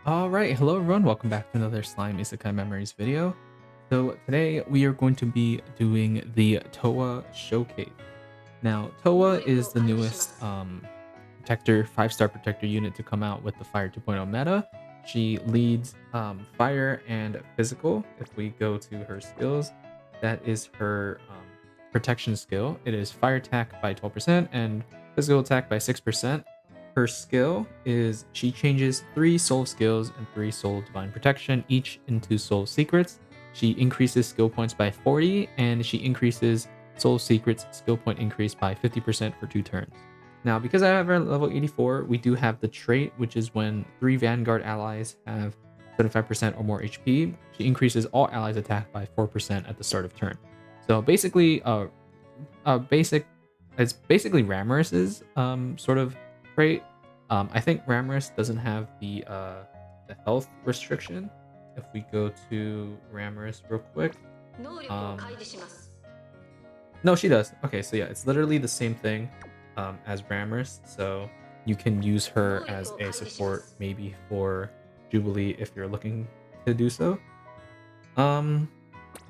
Alright, hello everyone, welcome back to another Slime Isekai Memories video. So today we are going to be doing the Towa Showcase. Now, Towa is the newest protector, 5-star protector unit to come out with the Fire 2.0 meta. She leads fire and physical. If we go to her skills, that is her protection skill. It is fire attack by 12% and physical attack by 6%. Her skill is she changes 3 soul skills and 3 soul divine protection, each into soul secrets. She increases skill points by 40, and she increases soul secrets skill point increase by 50% for 2 turns. Now, because I have her level 84, we do have the trait, which is when 3 Vanguard allies have 75% or more HP, she increases all allies' attack by 4% at the start of turn. So basically, it's basically Ramorus's sort of trait. I think Ramorus doesn't have the health restriction. If we go to Ramorus real quick, um, no, she does. Okay, so yeah, it's literally the same thing as Ramorus. So you can use her as a support maybe for Jubilee if you're looking to do so. Um,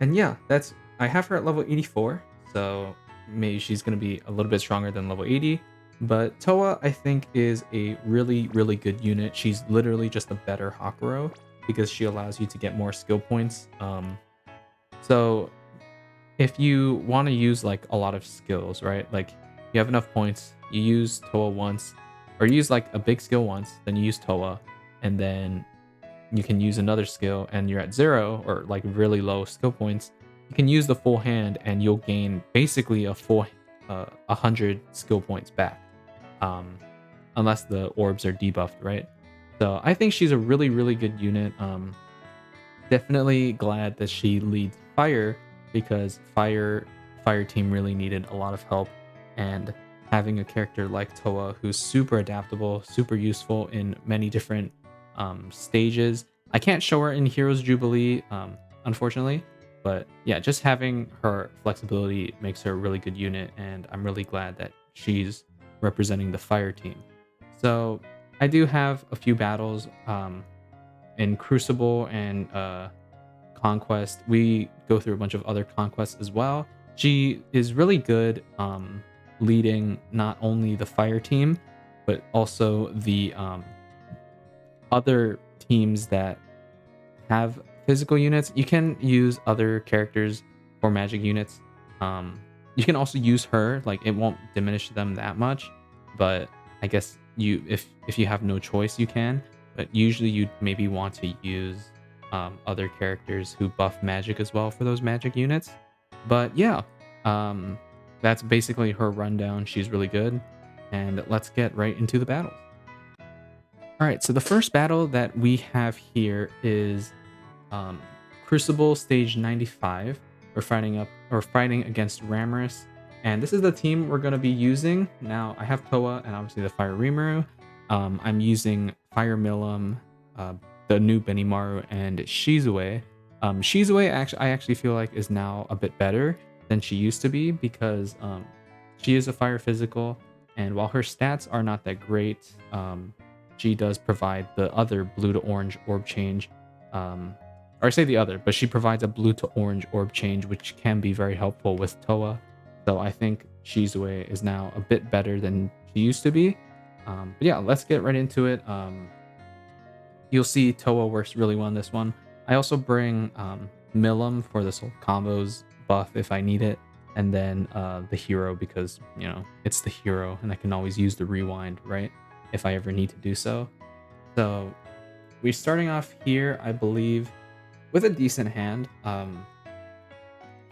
and yeah, that's I have her at level 84, so maybe she's gonna be a little bit stronger than level 80. But Towa, I think, is a really, really good unit. She's literally just a better Hakuro because she allows you to get more skill points. So if you want to use like a lot of skills, right? Like you have enough points, you use Towa once, or you use like a big skill once, then you use Towa, and then you can use another skill and you're at 0 or like really low skill points, you can use the full hand and you'll gain basically a full 100 skill points back, um, unless the orbs are debuffed, right? So I think she's a really, really good unit. Definitely glad that she leads fire because fire team really needed a lot of help, and having a character like Toa who's super adaptable, super useful in many different stages. I can't show her in Heroes Jubilee, unfortunately, but yeah, just having her flexibility makes her a really good unit, and I'm really glad that she's representing the fire team. So I do have a few battles in Crucible and conquest. We go through a bunch of other conquests as well. She is really good leading not only the fire team, but also the other teams that have physical units. You can use other characters for magic units. You can also use her, like it won't diminish them that much, but I guess if you have no choice, you can. But usually you'd maybe want to use other characters who buff magic as well for those magic units. But yeah, um, that's basically her rundown. She's really good, and let's get right into the battles. All right, so the first battle that we have here is um, Crucible stage 95. We're fighting against Ramorus, and this is the team we're going to be using. Now I have Towa and obviously the Fire Rimuru. I'm using Fire Milim, the new Benimaru, and Shizue. Shizue I actually feel like is now a bit better than she used to be because she is a fire physical, and while her stats are not that great, she does provide the other blue to orange orb change. Or I say the other, but she provides a blue to orange orb change, which can be very helpful with Towa. So I think Shizue is now a bit better than she used to be. But yeah, let's get right into it. You'll see Towa works really well in this one. I also bring Milim for this whole combos buff if I need it, and then the hero because, you know, it's the hero and I can always use the rewind, right? If I ever need to do so. So we're starting off here, I believe, with a decent hand.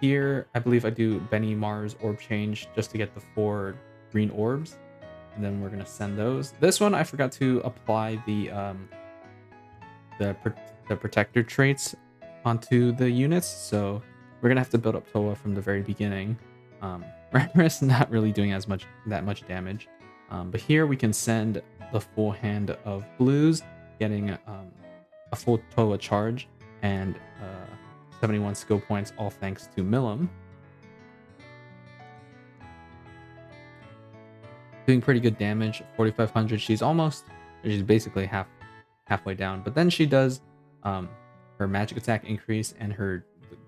Here, I believe I do Benny Mars orb change just to get the 4 green orbs, and then we're gonna send those. This one I forgot to apply the protector traits onto the units, so we're gonna have to build up Towa from the very beginning. Ramorus not really doing that much damage, but here we can send the full hand of blues, getting a full Towa charge and 71 skill points, all thanks to Milim. Doing pretty good damage, 4,500. She's basically half halfway down. But then she does her magic attack increase and her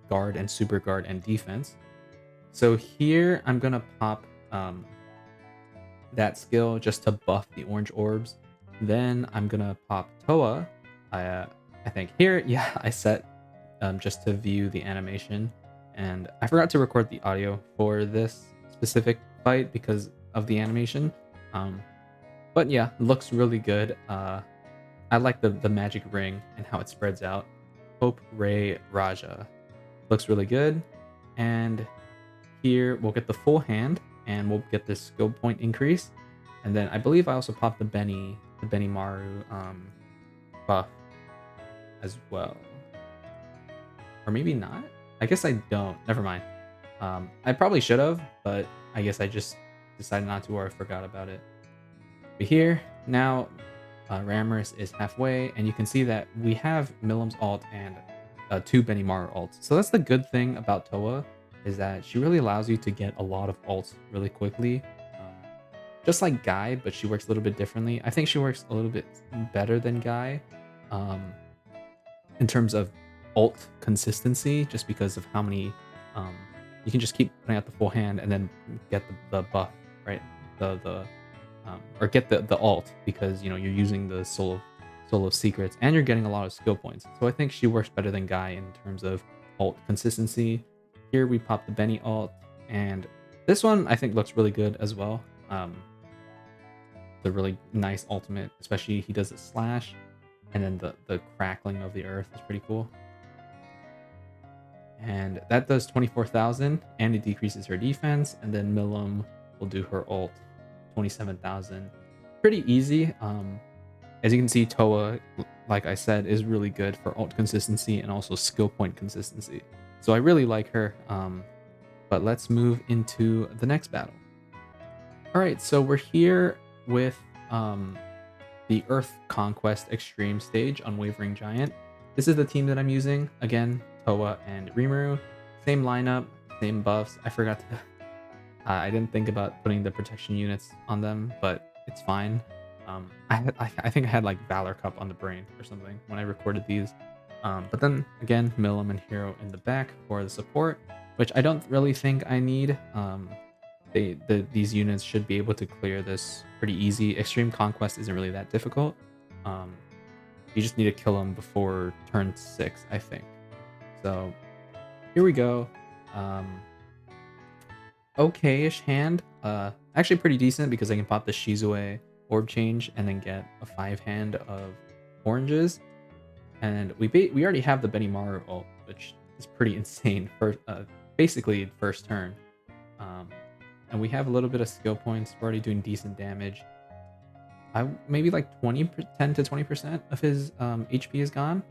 guard and super guard and defense. So here I'm gonna pop that skill just to buff the orange orbs. Then I'm gonna pop Towa. I think here, yeah, I set just to view the animation, and I forgot to record the audio for this specific fight because of the animation. But yeah, looks really good. I like the magic ring and how it spreads out. Hope Ray Raja looks really good, and here we'll get the full hand and we'll get this skill point increase. And then I believe I also popped the Benny Maru buff as well. Or maybe not? I guess I don't. Never mind. I probably should have, but I guess I just decided not to, or I forgot about it. But here, now Ramrus is halfway, and you can see that we have Milim's ult and 2 Benny Maru ults. So that's the good thing about Towa, is that she really allows you to get a lot of ults really quickly. Just like Guy, but she works a little bit differently. I think she works a little bit better than Guy in terms of ult consistency, just because of how many you can just keep putting out the full hand and then get the buff, right? Or get the ult, because you're using the soul of secrets and you're getting a lot of skill points. So I think she works better than Guy in terms of ult consistency. Here we pop the Benny ult, and this one I think looks really good as well. The really nice ultimate, especially he does a slash, and then the crackling of the earth is pretty cool. And that does 24,000, and it decreases her defense. And then Milim will do her ult, 27,000. Pretty easy. As you can see, Towa, like I said, is really good for ult consistency and also skill point consistency. So I really like her. But let's move into the next battle. All right, so we're here with the Earth Conquest Extreme stage, Unwavering Giant. This is the team that I'm using. Again, Towa and Rimuru. Same lineup, same buffs. I forgot to... I didn't think about putting the protection units on them, but it's fine. I think I had like Valor Cup on the brain or something when I recorded these. But then again, Milim and Hero in the back for the support, which I don't really think I need. These units should be able to clear this pretty easy. Extreme Conquest isn't really that difficult. You just need to kill them before turn 6, I think. So here we go. Okay-ish hand. Actually pretty decent because I can pop the Shizue orb change and then get a 5 hand of oranges. And we already have the Benny Maru ult, which is pretty insane for basically first turn. And we have a little bit of skill points. We're already doing decent damage. Maybe like 10 to 20% of his HP is gone.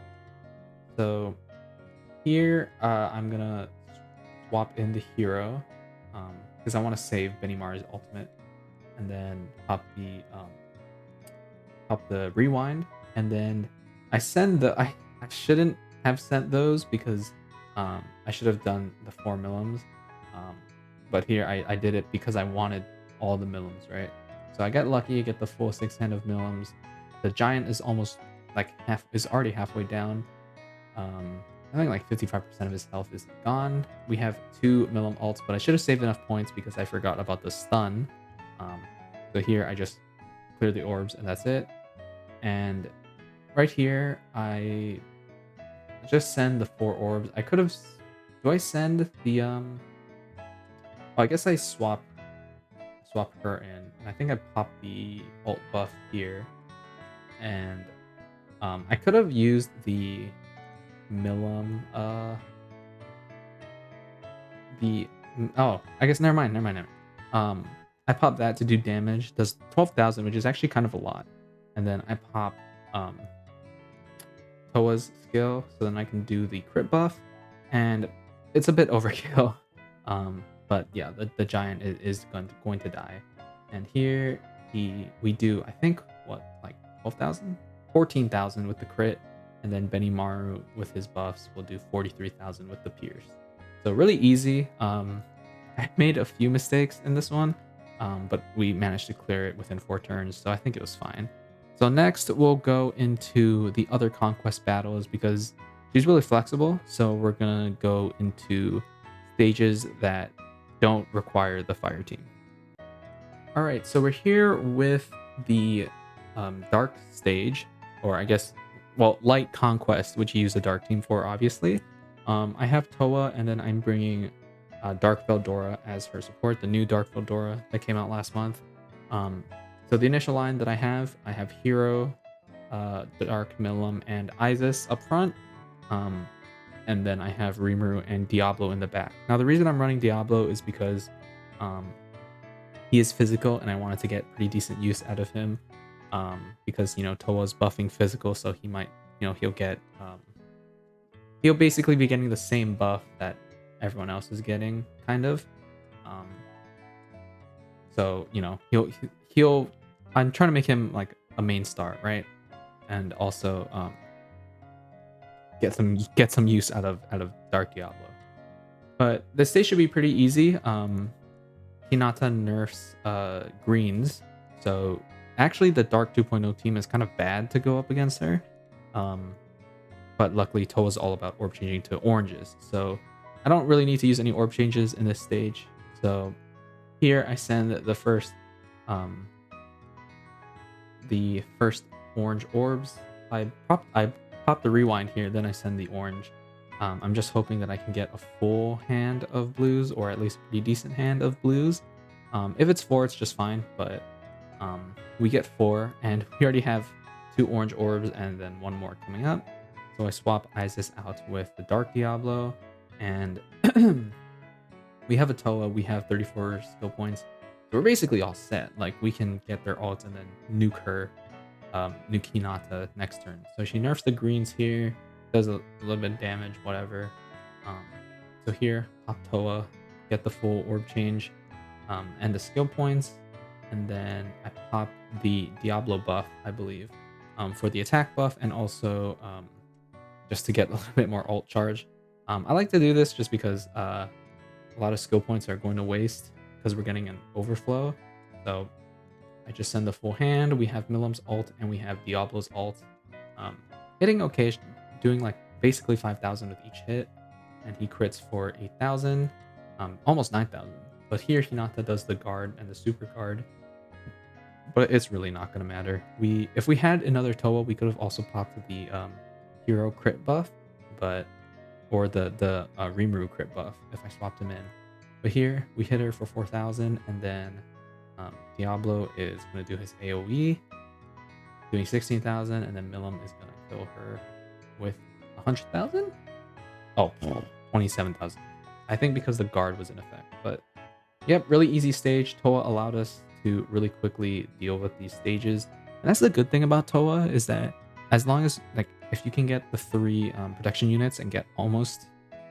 So here I'm gonna swap in the Hero because I want to save Benny Maru's ultimate, and then pop the rewind, and then I send the I shouldn't have sent those because I should have done the 4 Milims. But here I did it because I wanted all the Milims, right? So I get lucky, I get the full 6 hand of Milims. The giant is almost like already halfway down. I think like 55% of his health is gone. We have 2 Milim ults, but I should have saved enough points because I forgot about the stun. So here I just clear the orbs and that's it. And right here I just send the 4 orbs. I could have... Do I send the... Oh, I guess I swap her in. And I think I pop the ult buff here. And I could have used the Milim. Oh, I guess never mind. I pop that to do damage. Does 12,000, which is actually kind of a lot. And then I pop Towa's skill, so then I can do the crit buff. And it's a bit overkill. But yeah, the giant is going to die. And here we do, I think, what, like 12,000? 14,000 with the crit. And then Benny Maru with his buffs will do 43,000 with the pierce. So really easy. I made a few mistakes in this one, but we managed to clear it within 4 turns, so I think it was fine. So next we'll go into the other conquest battles because she's really flexible. So we're gonna go into stages that don't require the fire team. All right, so we're here with the dark stage, or I guess, well, light conquest, which you use the dark team for, obviously. I have Towa, and then I'm bringing Dark Veldora as her support, the new Dark Veldora that came out last month. Um, so the initial line that I have Hero, Dark Milim, and Isis up front. Um, and then I have Rimuru and Diablo in the back. Now, the reason I'm running Diablo is because um, he is physical, and I wanted to get pretty decent use out of him. Because Towa's buffing physical, so he might, he'll basically be getting the same buff that everyone else is getting, kind of. Um, so he'll. I'm trying to make him like a main star, right? And also get some use out of Dark Diablo. But this stage should be pretty easy. Hinata nerfs greens, so actually the Dark 2.0 team is kind of bad to go up against her. But luckily Towa's all about orb changing to oranges, so I don't really need to use any orb changes in this stage. So here I send the first orange orbs. I pop the rewind here, then I send the orange. I'm just hoping that I can get a full hand of blues, or at least a pretty decent hand of blues. If it's 4, it's just fine, but we get 4, and we already have 2 orange orbs and then 1 more coming up. So I swap Isis out with the Dark Diablo, and we have a Towa, we have 34 skill points. So we're basically all set. Like, we can get their ults and then nuke her, nuke Hinata next turn. So she nerfs the greens here, does a little bit of damage, whatever. So here, pop Towa, get the full orb change, and the skill points, and then I pop the Diablo buff, I believe, for the attack buff, and also just to get a little bit more ult charge. I like to do this just because a lot of skill points are going to waste because we're getting an overflow. So I just send the full hand. We have Milim's ult and we have Diablo's ult. Hitting okay, doing like basically 5,000 with each hit, and he crits for 8,000, almost 9,000. But here Hinata does the guard and the super guard, but it's really not going to matter. If we had another Towa, we could have also popped the hero crit buff, or the Rimuru crit buff if I swapped him in. But here we hit her for 4,000, and then Diablo is going to do his AoE, doing 16,000, and then Milim is going to kill her with 100,000? Oh, 27,000. I think because the guard was in effect. But yep, really easy stage. Towa allowed us to really quickly deal with these stages. And that's the good thing about Towa, is that as long as, like, if you can get the 3 protection units and get almost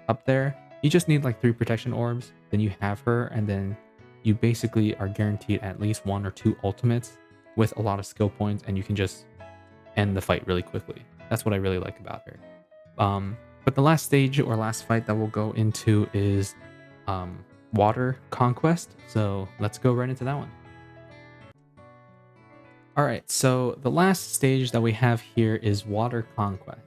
up there, you just need like 3 protection orbs, then you have her, and then you basically are guaranteed at least 1 or 2 ultimates with a lot of skill points, and you can just end the fight really quickly. That's what I really like about her. But the last stage or last fight that we'll go into is Water Conquest. So let's go right into that one. All right, so the last stage that we have here is Water Conquest.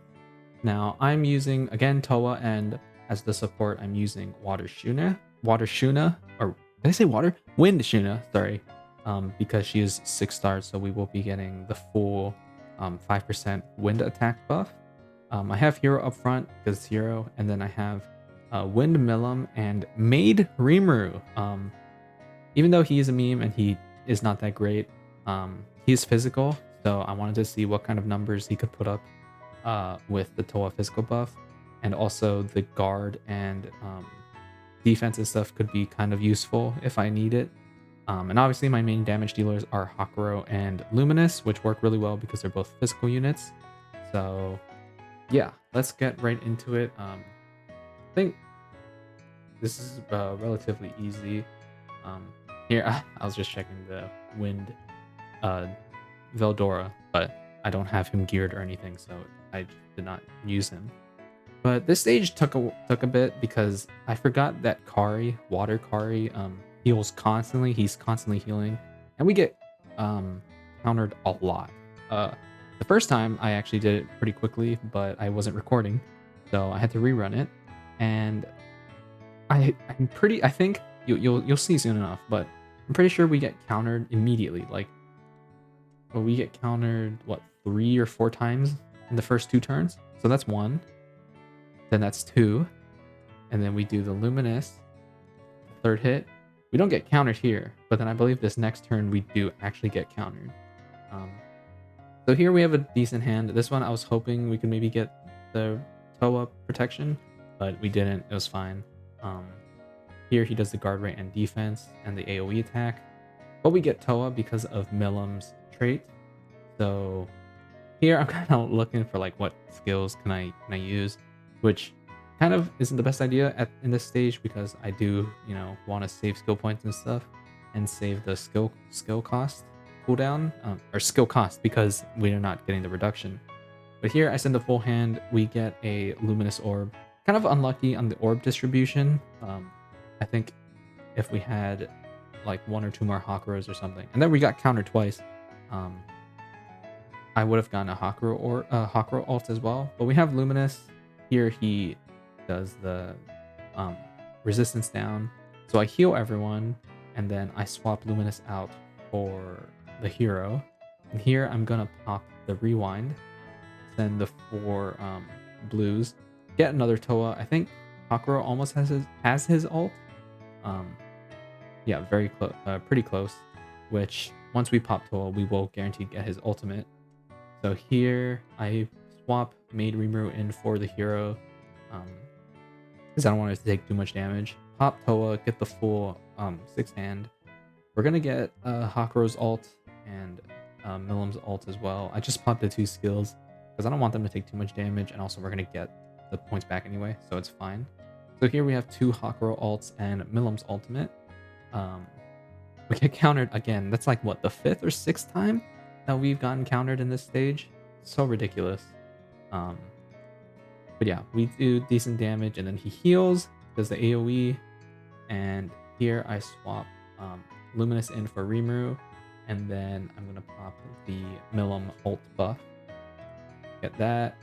Now I'm using, again, Towa, and as the support, I'm using Water Shuna, or did I say water? Wind Shuna, sorry, because she is 6 stars, so we will be getting the full 5% wind attack buff. I have Hero up front because it's Hero, and then I have Wind Milim and Maid Rimuru. Even though he is a meme and he is not that great, he's physical, so I wanted to see what kind of numbers he could put up with the Towa physical buff, and also the guard and defense and stuff could be kind of useful if I need it. And obviously my main damage dealers are Hakuro and Luminous, which work really well because they're both physical units. So yeah, let's get right into it. I think this is relatively easy. Here, I was just checking the wind Veldora, but I don't have him geared or anything, so I did not use him. But this stage took a bit because I forgot that Water Kari, heals constantly. He's constantly healing, and we get countered a lot. The first time I actually did it pretty quickly, but I wasn't recording, so I had to rerun it. And I think you'll see soon enough, but I'm pretty sure we get countered immediately. Like, well, we get countered what 3 or 4 times in the first 2 turns. So that's one. Then that's two, and then we do the luminous. Third hit. We don't get countered here, but then I believe this next turn we do actually get countered. Um, so here we have a decent hand. This one I was hoping we could maybe get the Towa protection, but we didn't. It was fine. Here he does the guard rate and defense and the AoE attack, but we get Towa because of Milim's trait. So here I'm kind of looking for like what skills can I use, which kind of isn't the best idea in this stage because I do want to save skill points and stuff and save the skill cost cooldown or skill cost because we are not getting the reduction. But here I send the full hand. We get a luminous orb. Kind of unlucky on the orb distribution. I think if we had like 1 or 2 more Hakuros or something, and then we got countered twice, I would have gotten a Hakuro ult as well. But we have luminous. Here he does the resistance down. So I heal everyone, and then I swap luminous out for the hero. And here I'm gonna pop the rewind, send the 4 blues, get another Towa. I think Hakuro almost has his ult. Yeah, very close, pretty close. Which once we pop Towa, we will guaranteed get his ultimate. So here I swap Maid Rimuru in for the hero, because I don't want it to take too much damage. Pop Towa, get the full 6 hand. We're gonna get Hakuro's ult and Milim's ult as well. I just popped the 2 skills because I don't want them to take too much damage, and also we're gonna get the points back anyway, so it's fine. So here we have 2 Hakuro ults and Milim's ultimate. We get countered again. That's like what, the 5th or 6th time that we've gotten countered in this stage. So ridiculous. But yeah, we do decent damage, and then he heals, does the AoE, and here I swap Luminous in for Rimuru, and then I'm gonna pop the Milim ult buff. Get that,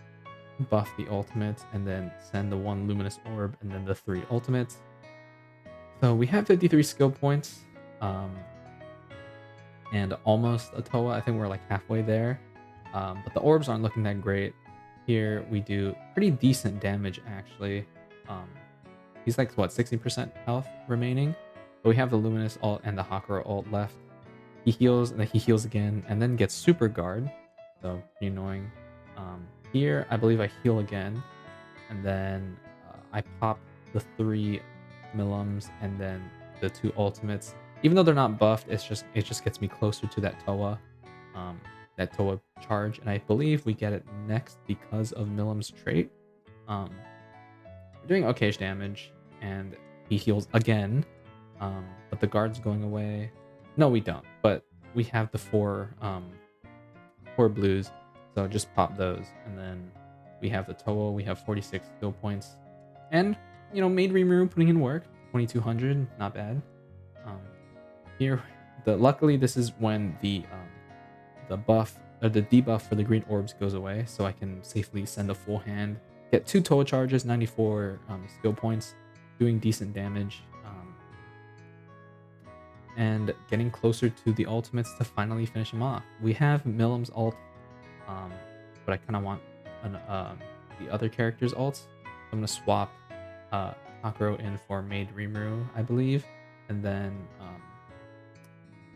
buff the ultimates, and then send the 1 Luminous orb, and then the 3 ultimates. So we have 53 skill points, and almost a Towa. I think we're like halfway there, but the orbs aren't looking that great. Here we do pretty decent damage actually. He's like what, 60% health remaining, but we have the Luminous ult and the Hakuro ult left. He heals, and then he heals again, and then gets super guard, so pretty annoying. Here I believe I heal again, and then I pop the 3 Milims and then the 2 ultimates. Even though they're not buffed, it just gets me closer to that Towa charge, and I believe we get it next because of Milim's trait. We're doing okayish damage, and he heals again, but the guard's going away. No, we don't, but we have the 4 blues, so just pop those, and then we have the Towa. We have 46 skill points, and Maid Rimuru putting in work. 2200, not bad. Here, luckily this is when the buff or the debuff for the green orbs goes away, so I can safely send a full hand, get 2 Towa charges, 94 skill points, doing decent damage, and getting closer to the ultimates to finally finish him off. We have Milim's ult, but I kind of want the other character's ults. I'm gonna swap Hakuro in for Maid Rimuru, I believe, and then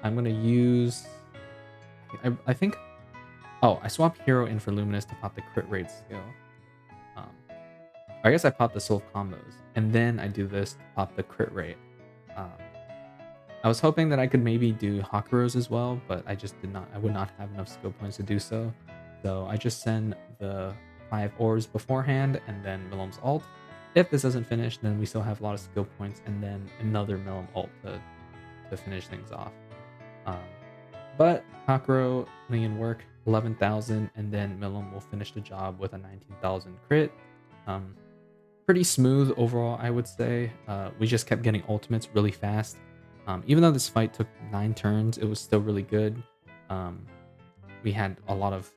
I'm gonna use. I think. Oh, I swapped Hero in for Luminous to pop the crit rate skill. I guess I popped the Soul combos, and then I do this to pop the crit rate. I was hoping that I could maybe do Hakuros as well, but I just did not. I would not have enough skill points to do so. So I just send the 5 orbs beforehand, and then Milim's ult. If this doesn't finish, then we still have a lot of skill points, and then another Milim ult to finish things off. But Hakuro putting in work, 11,000, and then Milim will finish the job with a 19,000 crit. Pretty smooth overall, I would say. We just kept getting ultimates really fast. Even though this fight took 9 turns, it was still really good. we had a lot of,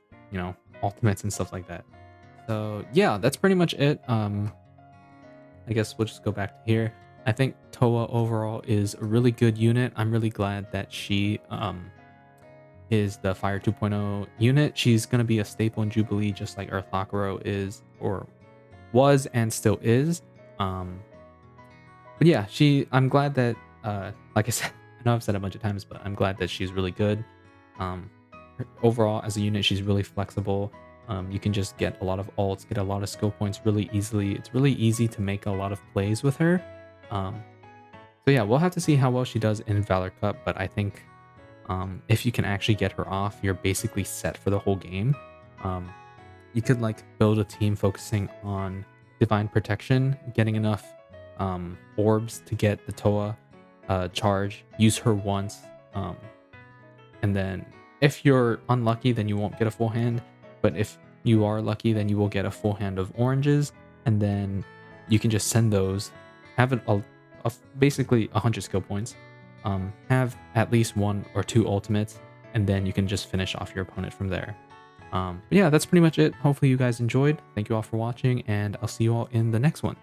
ultimates and stuff like that. So yeah, that's pretty much it. I guess we'll just go back to here. I think Towa overall is a really good unit. I'm really glad that she is the Fire 2.0 unit. She's going to be a staple in Jubilee, just like Earth Hakuro is, or was, and still is. But yeah, I'm glad that, like I said, I know I've said it a bunch of times, but I'm glad that she's really good. Overall, as a unit, she's really flexible. You can just get a lot of ults, get a lot of skill points really easily. It's really easy to make a lot of plays with her. So yeah, we'll have to see how well she does in Valor Cup, but I think if you can actually get her off, you're basically set for the whole game. You could like build a team focusing on Divine Protection, getting enough orbs to get the Towa charge, use her once, and then if you're unlucky, then you won't get a full hand, but if you are lucky, then you will get a full hand of oranges, and then you can just send those, have basically 100 skill points, have at least 1 or 2 ultimates, and then you can just finish off your opponent from there. But yeah, that's pretty much it. Hopefully you guys enjoyed. Thank you all for watching, and I'll see you all in the next one.